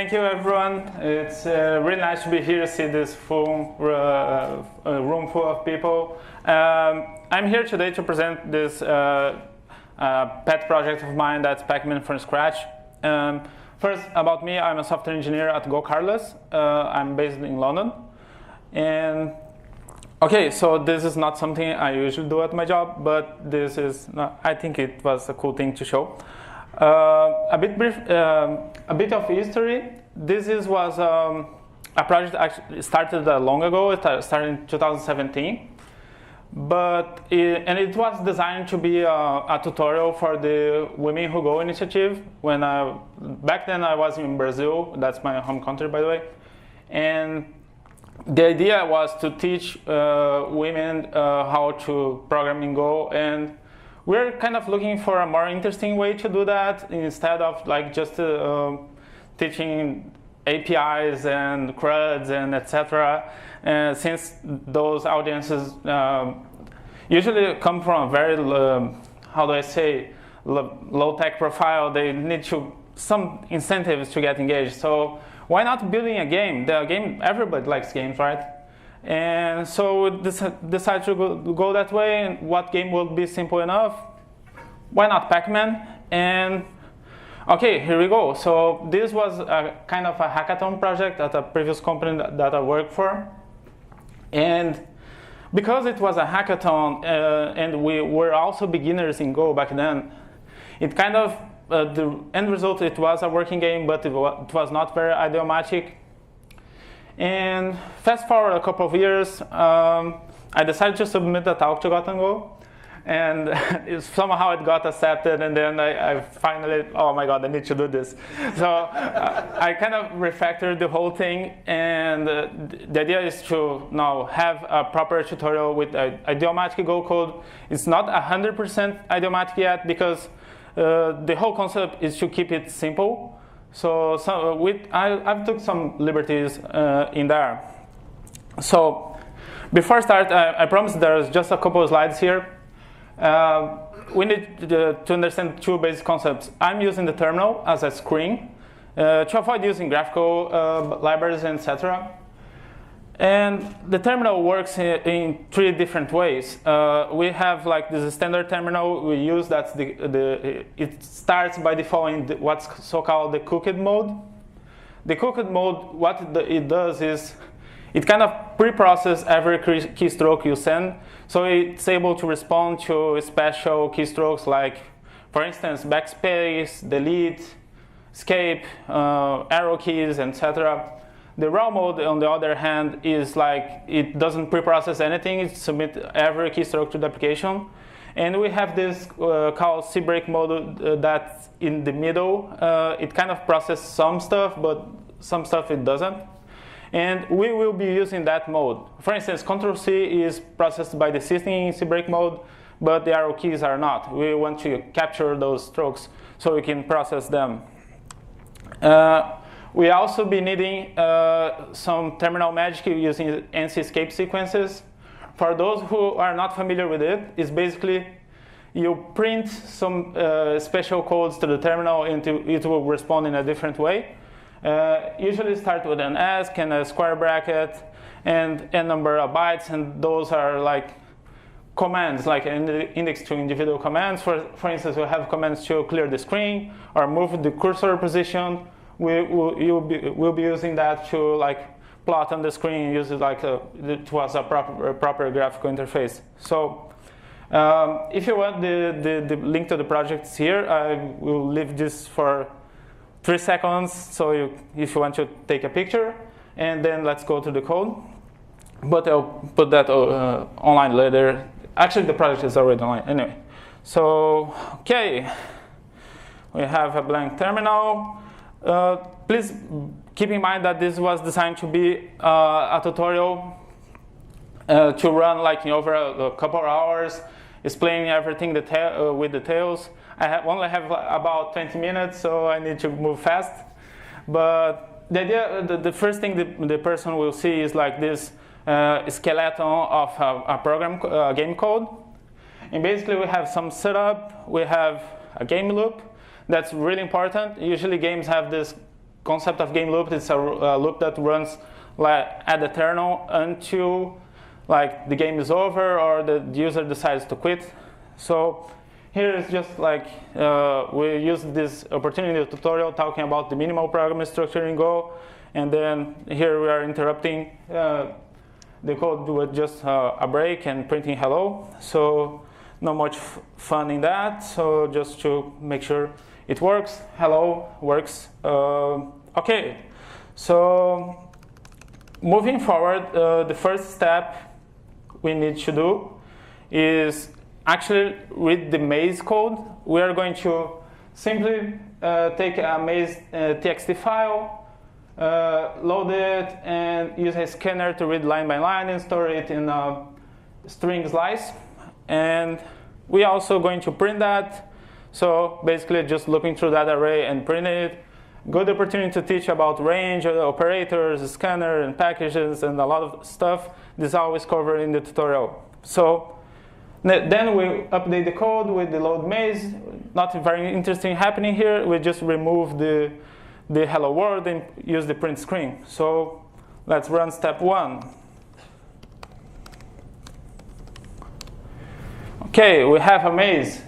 thank you, everyone. It's really nice to be here, see this full room full of people. I'm here today to present this pet project of mine that's Pac Man from scratch. First, about me, I'm a software engineer at GoCardless. I'm based in London. And okay, so this is not something I usually do at my job, but this is, I think it was a cool thing to show. A bit of history. This was a project actually started long ago. It started in 2017, and it was designed to be a tutorial for the Women Who Go initiative. Back then I was in Brazil. That's my home country, by the way, and the idea was to teach women how to program in Go, and we're kind of looking for a more interesting way to do that instead of like just teaching APIs and CRUDs and etc. Since those audiences usually come from a very, how do I say, low-tech profile, they need some incentives to get engaged. So why not building a game? The game, everybody likes games, right? And so we decided to go that way, and what game would be simple enough? Why not Pac Man? And okay, here we go. So this was a kind of a hackathon project at a previous company that I worked for. And because it was a hackathon and we were also beginners in Go back then, it kind of, the end result, it was a working game, but it was not very idiomatic. And fast forward a couple of years, I decided to submit a talk to GothamGo, and somehow it got accepted, and then I finally, oh my god, I need to do this. So I kind of refactored the whole thing, and the idea is to now have a proper tutorial with idiomatic Go code. It's not 100% idiomatic yet, because the whole concept is to keep it simple. So I've took some liberties in there. So before I start, I promise there's just a couple of slides here. We need to understand two basic concepts. I'm using the terminal as a screen to avoid using graphical libraries, etc. And the terminal works in three different ways. We have like this standard terminal we use. That's it starts by default in what's so-called the cooked mode. The cooked mode, what it does is it kind of pre-processes every keystroke you send, so it's able to respond to special keystrokes like, for instance, backspace, delete, escape, arrow keys, etc. The raw mode, on the other hand, is like it doesn't pre-process anything. It submits every keystroke to the application. And we have this called cbreak mode that's in the middle. It kind of processes some stuff, but some stuff it doesn't. And we will be using that mode. For instance, Ctrl-C is processed by the system in cbreak mode, but the arrow keys are not. We want to capture those strokes so we can process them. We also be needing some terminal magic using ANSI escape sequences. For those who are not familiar with it, it's basically you print some special codes to the terminal and it will respond in a different way. Usually start with an ask and a square bracket and a number of bytes, and those are like commands, like an index to individual commands. For instance, we have commands to clear the screen or move the cursor position. We'll be using that to like plot on the screen and use it like it was a proper graphical interface. So if you want the link to the project is here. I will leave this for 3 seconds, so if you want to take a picture, and then let's go to the code. But I'll put that online later. Actually, the project is already online anyway. So, okay, we have a blank terminal. Please keep in mind that this was designed to be a tutorial to run like in over a couple of hours, explaining everything with details. I only have about 20 minutes, so I need to move fast. But the idea, the first thing the person will see is like this skeleton of a program, game code. And basically we have some setup, we have a game loop. That's really important. Usually games have this concept of game loop. It's a loop that runs like ad eternal until like the game is over or the user decides to quit. So here is just like we use this opportunity in the tutorial talking about the minimal programming structure in Go, and then here we are interrupting the code with just a break and printing hello. So not much fun in that. So just to make sure it works, hello works. Okay, so moving forward, the first step we need to do is actually read the maze code. We are going to simply take a maze txt file, load it, and use a scanner to read line by line and store it in a string slice. And we are also going to print that. So basically just looking through that array and printing it. Good opportunity to teach about range, operators, scanner, and packages, and a lot of stuff. This is always covered in the tutorial. So then we update the code with the load maze. Nothing very interesting happening here. We just remove the hello world and use the print screen. So let's run step 1. Okay, we have a maze.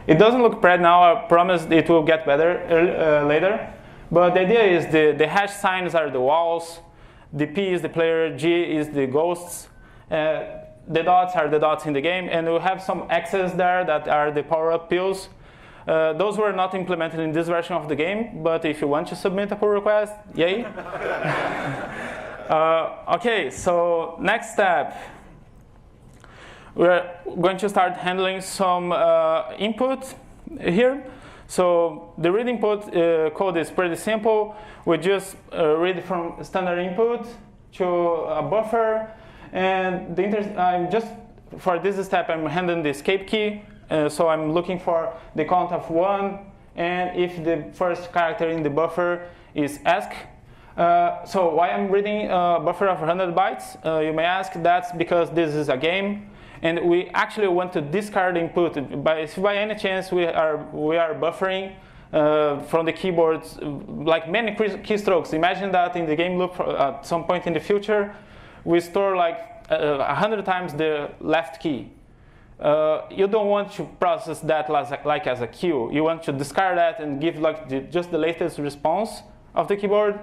It doesn't look bad now. I promise it will get better later. But the idea is the hash signs are the walls, the P is the player, G is the ghosts, the dots are the dots in the game, and we have some X's there that are the power-up pills. Those were not implemented in this version of the game, but if you want to submit a pull request, yay. Okay, so next step. We're going to start handling some input here. So the read input code is pretty simple. We just read from standard input to a buffer, and I'm just for this step I'm handling the escape key. So I'm looking for the count of 1, and if the first character in the buffer is ask. So why I'm reading a buffer of 100 bytes? You may ask. That's because this is a game. And we actually want to discard input. If by any chance we are buffering from the keyboards, like many keystrokes. Imagine that in the game loop at some point in the future, we store like 100 times the left key. You don't want to process that like as a queue. You want to discard that and give like just the latest response of the keyboard.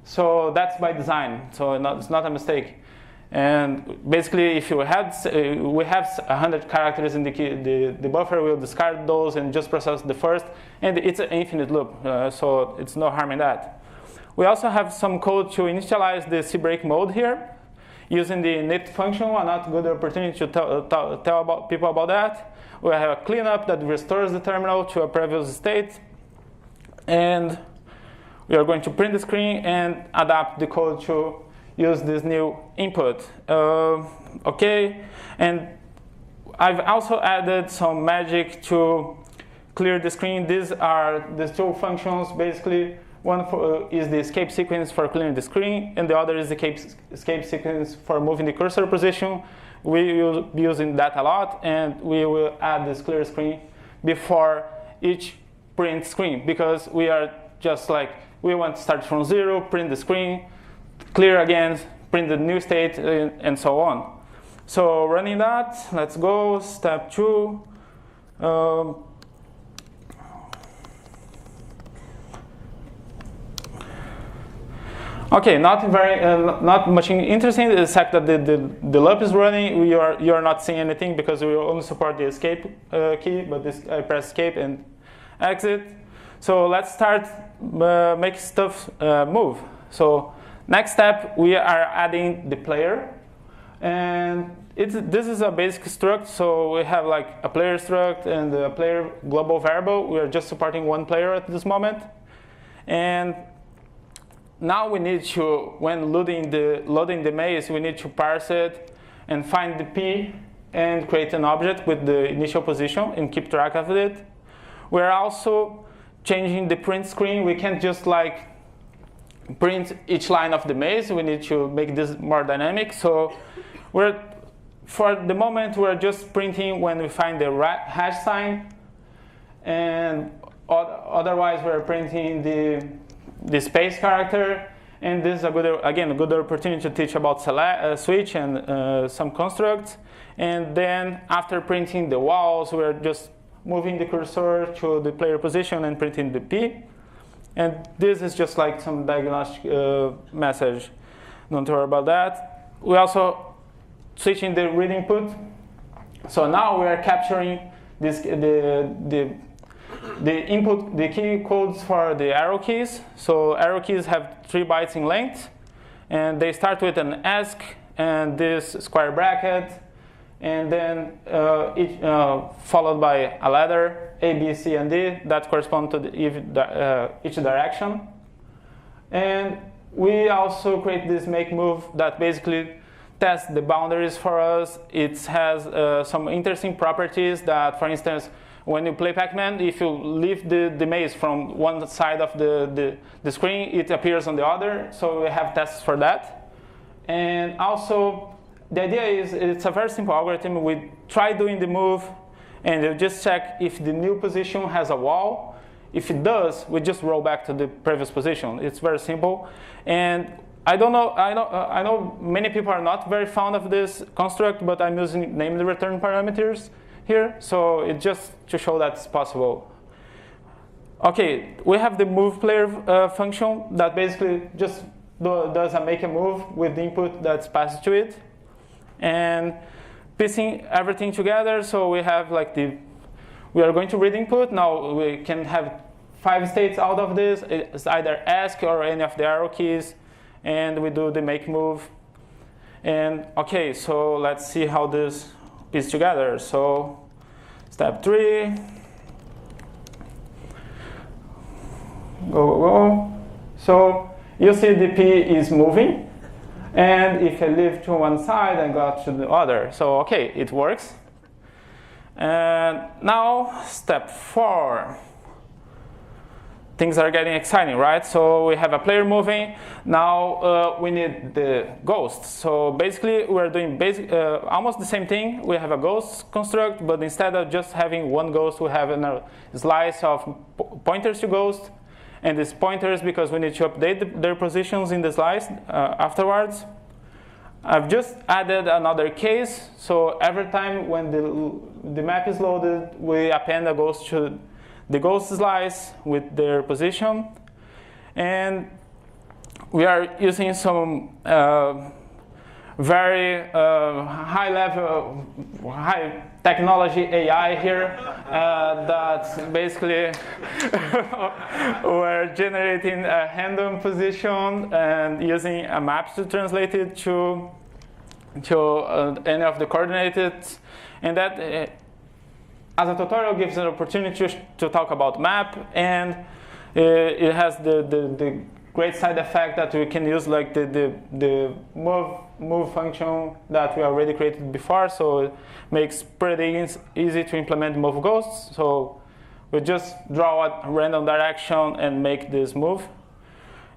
So that's by design. So it's not a mistake. And basically, if we have 100 characters in the buffer, we'll discard those and just process the first. And it's an infinite loop, so it's no harm in that. We also have some code to initialize the cbreak mode here, using the init function. Another good opportunity to tell people about that. We have a cleanup that restores the terminal to a previous state. And we are going to print the screen and adapt the code to use this new input. Okay, and I've also added some magic to clear the screen. These are the two functions. Basically, one is the escape sequence for clearing the screen, and the other is the escape sequence for moving the cursor position. We will be using that a lot, and we will add this clear screen before each print screen, because we are just like, we want to start from 0, print the screen, clear again, print the new state, and so on. So running that, let's go, step 2. Okay, not much interesting, except that the loop is running. You are not seeing anything because we only support the escape key, but I press escape and exit. So let's start make stuff move. So next step, we are adding the player, and this is a basic struct. So we have like a player struct and a player global variable. We are just supporting one player at this moment, and now we need to, when loading the maze, we need to parse it and find the P and create an object with the initial position and keep track of it. We're also changing the print screen. We can't just like print each line of the maze. We need to make this more dynamic. So for the moment, we're just printing when we find the hash sign, and otherwise we're printing the space character. And this is a good opportunity to teach about switch and some constructs. And then after printing the walls, we're just moving the cursor to the player position and printing the P. And this is just like some diagnostic message. Don't worry about that. We also switching the read input. So now we are capturing this, the input, the key codes for the arrow keys. So arrow keys have 3 bytes in length, and they start with an ask and this square bracket, and then each, followed by a letter A, B, C, and D that correspond to each direction. And we also create this make move that basically tests the boundaries for us. It has some interesting properties that, for instance, when you play Pac Man, if you leave the maze from one side of the screen, it appears on the other. So we have tests for that. And also, the idea is it's a very simple algorithm. We try doing the move, and you just check if the new position has a wall. If it does, we just roll back to the previous position. It's very simple. And I know many people are not very fond of this construct, but I'm using named return parameters here, so it's just to show that it's possible. Okay, we have the move player function that basically just does a make a move with the input that's passed to it, and piecing everything together. So we have like we are going to read input. Now we can have 5 states out of this. It's either ask or any of the arrow keys, and we do the make move. And okay, so let's see how this piece together. So step 3, go. So you see the P is moving, and if I leave to one side and go to the other, so okay, it works. And now step 4. Things are getting exciting, right? So we have a player moving. Now we need the ghost. So basically, we're doing almost the same thing. We have a ghost construct, but instead of just having one ghost, we have a slice of pointers to ghost. And these pointers, because we need to update their positions in the slice afterwards. I've just added another case. So every time when the map is loaded, we append a ghost to the ghost slice with their position. And we are using some very high technology AI here that's basically we're generating a random position and using a map to translate it to any of the coordinates. And that as a tutorial gives an opportunity to talk about map, and it has the great side effect that we can use like the move function that we already created before, so it makes pretty easy to implement move ghosts. So we just draw a random direction and make this move,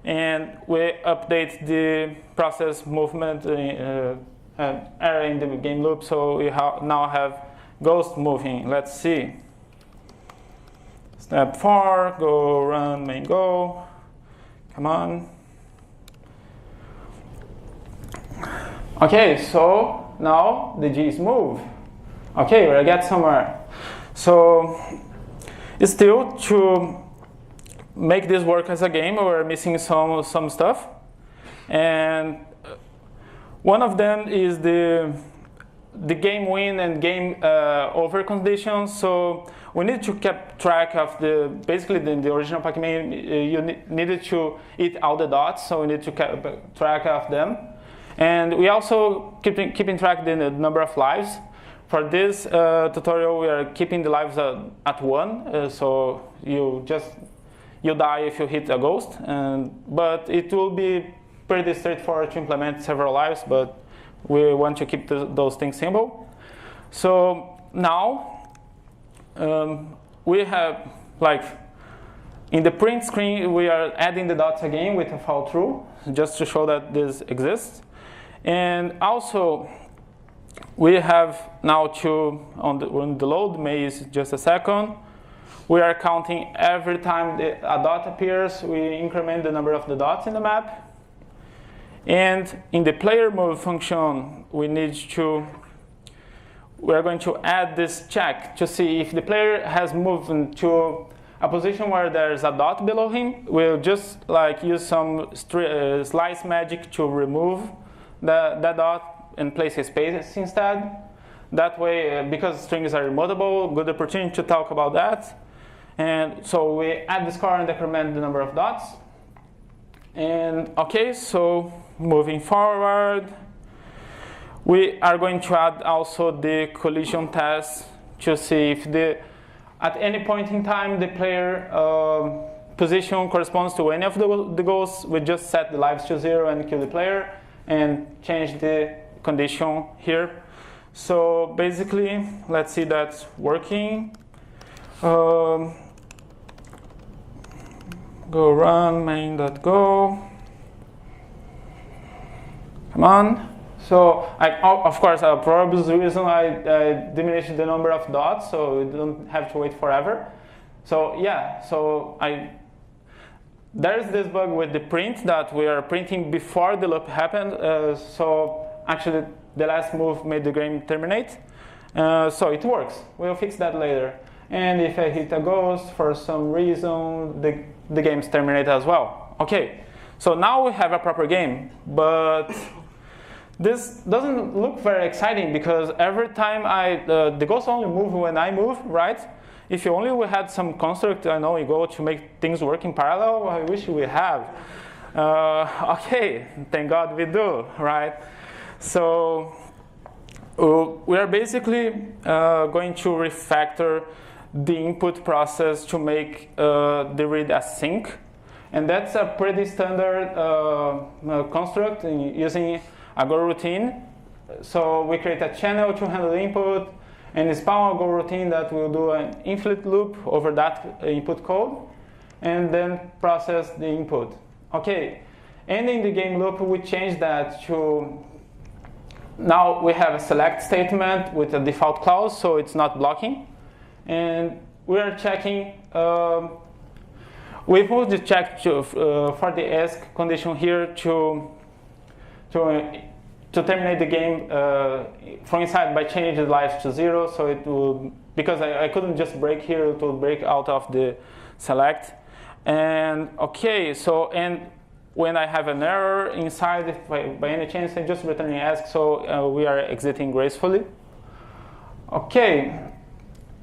and we update the process movement error in the game loop, so we now have ghost moving. Let's see. Step 4, go run main go. Come on. Okay, so now the G's move. Okay, we'll get somewhere. So it's still to make this work as a game, we're missing some stuff. And one of them is the game win and game over conditions. So we need to keep track of basically the original Pac Man, you needed to eat all the dots, so we need to keep track of them. And we also keeping track of the number of lives. For this tutorial, we are keeping the lives at 1, so you die if you hit a ghost. But it will be pretty straightforward to implement several lives, but we want to keep those things simple. So now we have, like, in the print screen, we are adding the dots again with a fall true, just to show that this exists. And also, we have now on the load maze, just a second. we are counting every time a dot appears, we increment the number of the dots in the map. And in the player move function, we are going to add this check to see if the player has moved into a position where there's a dot below him. We'll just like use some slice magic to remove that dot and place a space instead. That way, because strings are immutable, good opportunity to talk about that. And so we add the score and decrement the number of dots. And okay, so moving forward, we are going to add also the collision test to see if at any point in time the player position corresponds to any of the goals. We just set the lives to 0 and kill the player and change the condition here. So basically, let's see that's working. Go run main.go. Come on. So of course, for obvious reason, I diminished the number of dots, so we don't have to wait forever. So yeah, there's this bug with the print that we are printing before the loop happened. So actually, the last move made the game terminate. So it works. We'll fix that later. And if I hit a ghost for some reason, the game's terminated as well. Okay, so now we have a proper game, but this doesn't look very exciting because every time the ghosts only move when I move, right? If you only had some construct, I know, you go to make things work in parallel, I wish we have. Okay, thank God we do, right? So we are basically going to refactor the input process to make the read async. And that's a pretty standard construct using a Go routine. So we create a channel to handle the input and spawn a Go routine that will do an infinite loop over that input code and then process the input. Okay, and in the game loop, we change that to now we have a select statement with a default clause, so it's not blocking. And we are checking, we moved the check for the ask condition here to terminate the game from inside by changing the lives to 0. So it will, because I couldn't just break here, it will break out of the select. And okay, so and when I have an error inside, if by any chance I just return ask, so we are exiting gracefully. Okay.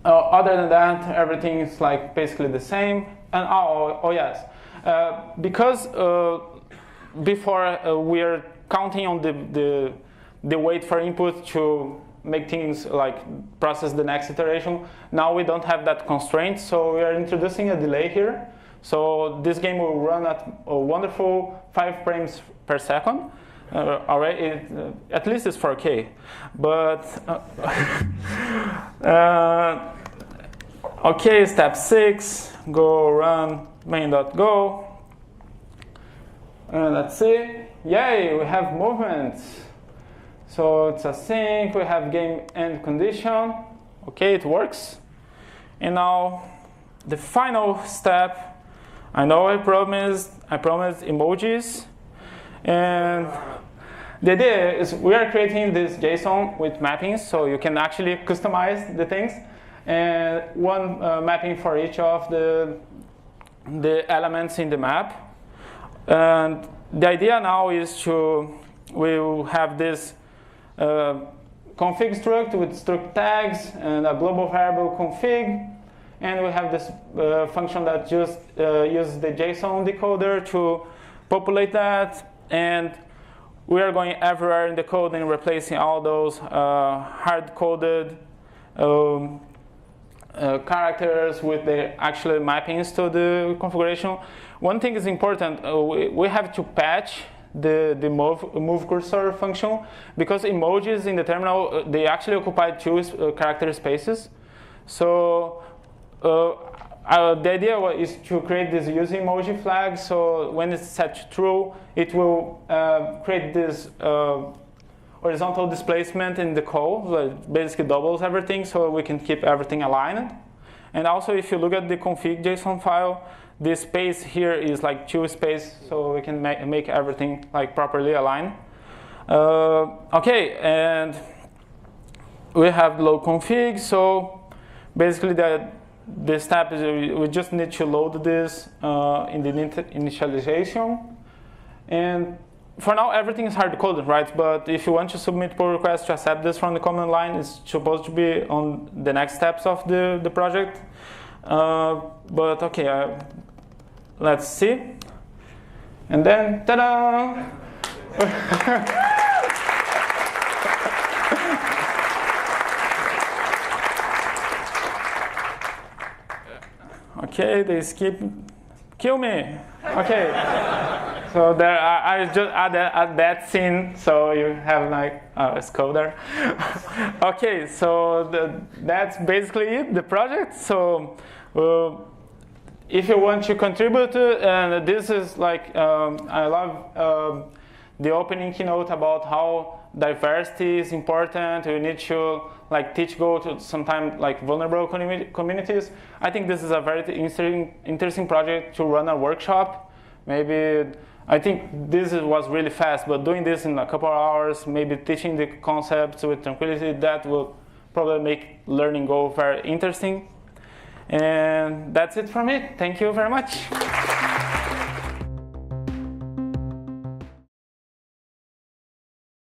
Other than that, everything is like basically the same. And oh yes, because before we are counting on the wait for input to make things like process the next iteration. Now we don't have that constraint, so we are introducing a delay here. So this game will run at a wonderful 5 frames per second. Alright, at least it's 4K. But okay, step 6, go run main.go. And let's see. Yay, we have movements. So it's async, we have game end condition. Okay, it works. And now the final step. I know I promised emojis. And the idea is we are creating this JSON with mappings, so you can actually customize the things. And one mapping for each of the elements in the map. And the idea now is we'll have this config struct with struct tags and a global variable config. And we have this function that just uses the JSON decoder to populate that. And we are going everywhere in the code and replacing all those hard-coded characters with the actual mappings to the configuration. One thing is important, we have to patch the move cursor function because emojis in the terminal, they actually occupy 2 character spaces. So the idea is to create this use emoji flag, so when it's set to true, it will create this horizontal displacement in the call, so it basically doubles everything, so we can keep everything aligned. And also, if you look at the config JSON file, this space here is like 2 space, so we can make everything like properly aligned. Okay, and we have load config. So basically, the step is we just need to load this in the initialization. And for now, everything is hard-coded, right? But if you want to submit pull request to accept this from the command line, it's supposed to be on the next steps of the project. But okay, let's see. And then, ta-da! Okay, they kill me. Okay, so there I just add that scene, so you have like a skull there. Okay, so that's basically it, the project. So if you want to contribute, and this is like I love the opening keynote about how diversity is important. We need to like teach Go to sometimes like vulnerable communities. I think this is a very interesting project to run a workshop. Maybe I think this was really fast, but doing this in a couple of hours, maybe teaching the concepts with tranquility, that will probably make learning Go very interesting. And that's it from me. Thank you very much.